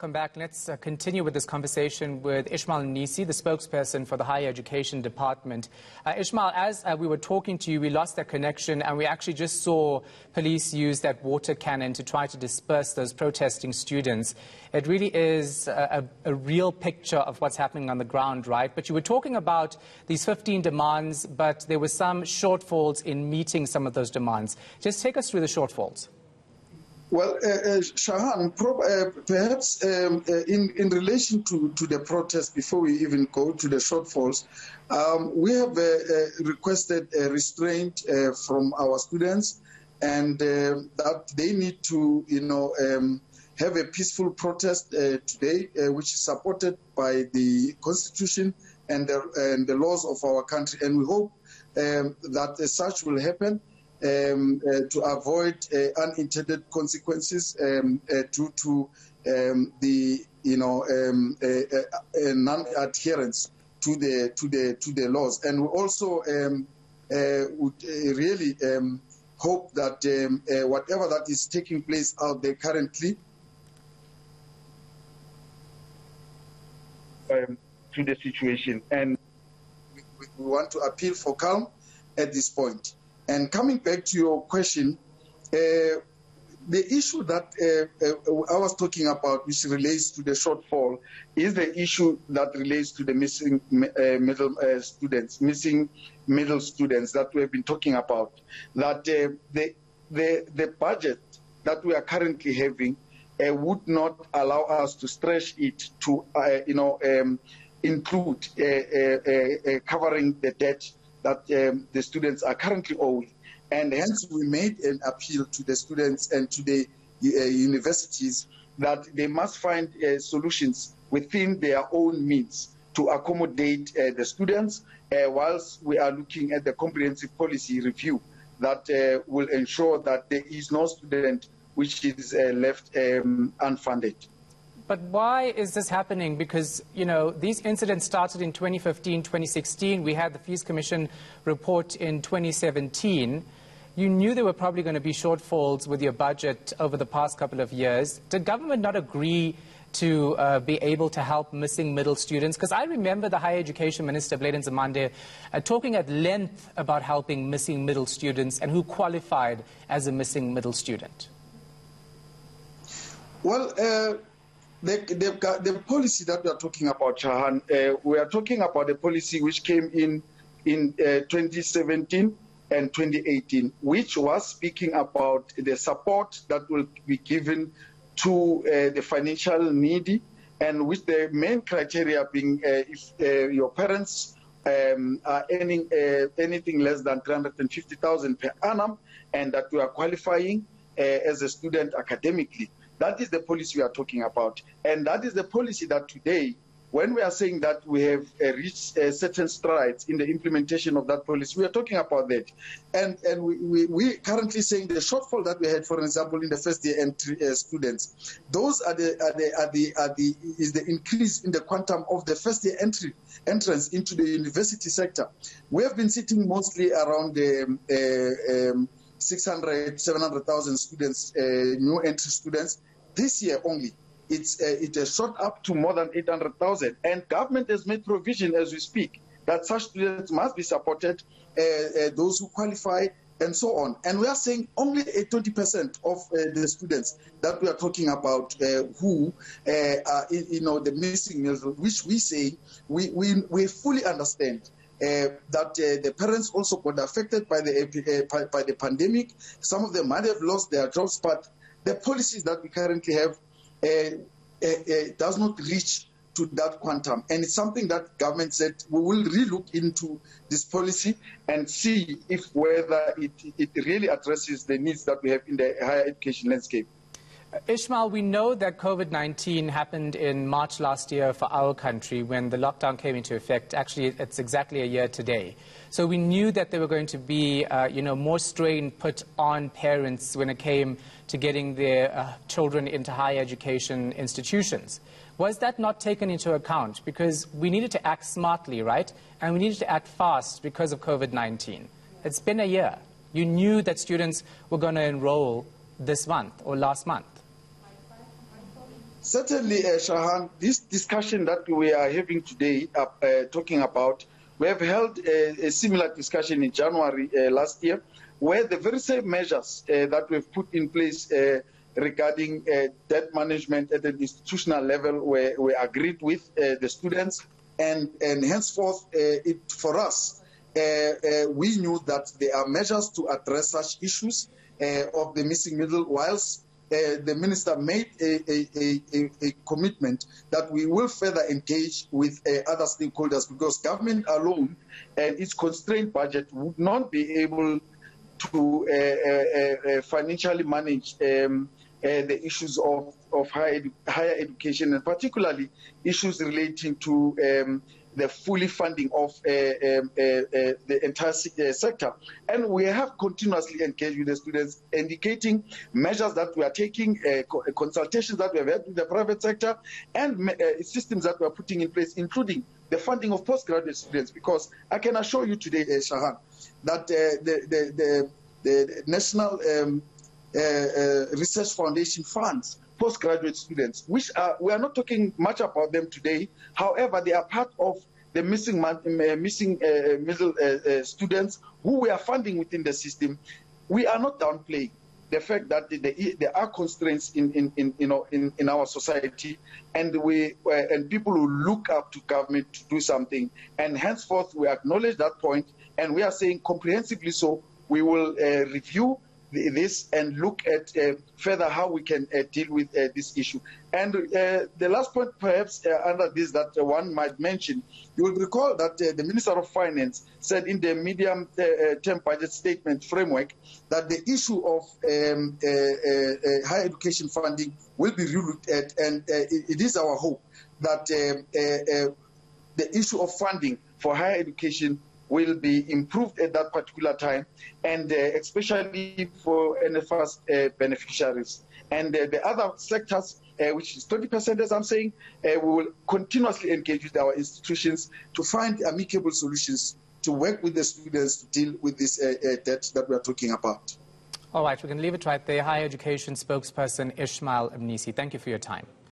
Come back. Let's continue with this conversation with Ishmael Nisi, the spokesperson for the Higher Education Department. Ishmael, as we were talking to you, we lost that connection, and we actually just saw police use that water cannon to try to disperse those protesting students. It really is a real picture of what's happening on the ground, right? But you were talking about these 15 demands, but there were some shortfalls in meeting some of those demands. Just take us through the shortfalls. Well, Shahan, perhaps in relation to the protest, before we even go to the shortfalls, we have requested a restraint from our students, and that they need to, have a peaceful protest today, which is supported by the Constitution and the laws of our country. And we hope that such will happen. To avoid unintended consequences due to the non-adherence to the laws, and we also would really hope that whatever that is taking place out there currently to the situation, and we want to appeal for calm at this point. And coming back to your question, the issue that I was talking about, which relates to the shortfall, is the issue that relates to the missing middle students that we have been talking about. That the budget that we are currently having would not allow us to stretch it to include covering the debt that the students are currently owing. And hence we made an appeal to the students and to the universities that they must find solutions within their own means to accommodate the students, whilst we are looking at the comprehensive policy review that will ensure that there is no student which is left unfunded. But why is this happening? Because, these incidents started in 2015, 2016. We had the Fees Commission report in 2017. You knew there were probably going to be shortfalls with your budget over the past couple of years. Did government not agree to be able to help missing middle students? Because I remember the Higher Education Minister, Blade Nzimande, talking at length about helping missing middle students and who qualified as a missing middle student. Well, the policy that we are talking about, Shahan, we are talking about a policy which came in 2017 and 2018, which was speaking about the support that will be given to the financial needy, and with the main criteria being if your parents are earning anything less than 350,000 per annum, and that you are qualifying as a student academically. That is the policy we are talking about. And that is the policy that today, when we are saying that we have reached certain strides in the implementation of that policy, we are talking about that. And we currently saying the shortfall that we had, for example, in the first year entry students, those are the increase in the quantum of the first year entrance into the university sector. We have been sitting mostly around the 700,000 students, new entry students. This year only, it has shot up to more than 800,000. And government has made provision as we speak that such students must be supported, those who qualify, and so on. And we are saying only 20% of the students that we are talking about who are, the missing middle, which we say we fully understand. That the parents also got affected by the pandemic. Some of them might have lost their jobs, but the policies that we currently have does not reach to that quantum. And it's something that government said we will relook into this policy and see if whether it really addresses the needs that we have in the higher education landscape. Ishmael, we know that COVID-19 happened in March last year for our country when the lockdown came into effect. Actually, it's exactly a year today. So we knew that there were going to be, more strain put on parents when it came to getting their children into higher education institutions. Was that not taken into account? Because we needed to act smartly, right? And we needed to act fast because of COVID-19. It's been a year. You knew that students were going to enroll this month or last month. Certainly, Shahan, this discussion that we are having today, talking about, we have held a similar discussion in January last year, where the very same measures that we've put in place regarding debt management at an institutional level were agreed with the students, and henceforth, for us, we knew that there are measures to address such issues of the missing middle, whilst the minister made a commitment that we will further engage with other stakeholders, because government alone and its constrained budget would not be able to financially manage the issues of higher education, and particularly issues relating to the fully funding of the entire sector. And we have continuously engaged with the students, indicating measures that we are taking, consultations that we have had with the private sector, and systems that we are putting in place, including the funding of postgraduate students. Because I can assure you today, Shahan, that the National Research Foundation funds postgraduate students, which we are not talking much about them today. However, they are part of the missing middle students who we are funding within the system. We are not downplaying the fact that there are constraints in our society, and people who look up to government to do something. And henceforth, we acknowledge that point, and we are saying comprehensively so. We will review this and look at further how we can deal with this issue. And the last point, perhaps, under this that one might mention, you will recall that the Minister of Finance said in the medium-term budget statement framework that the issue of higher education funding will be relooked at, and it is our hope that the issue of funding for higher education will be improved at that particular time, and especially for NFS beneficiaries. And the other sectors, which is 20%, as I'm saying, we will continuously engage with our institutions to find amicable solutions to work with the students to deal with this debt that we are talking about. All right, we can leave it right there. Higher Education spokesperson Ishmael Mnisi, thank you for your time.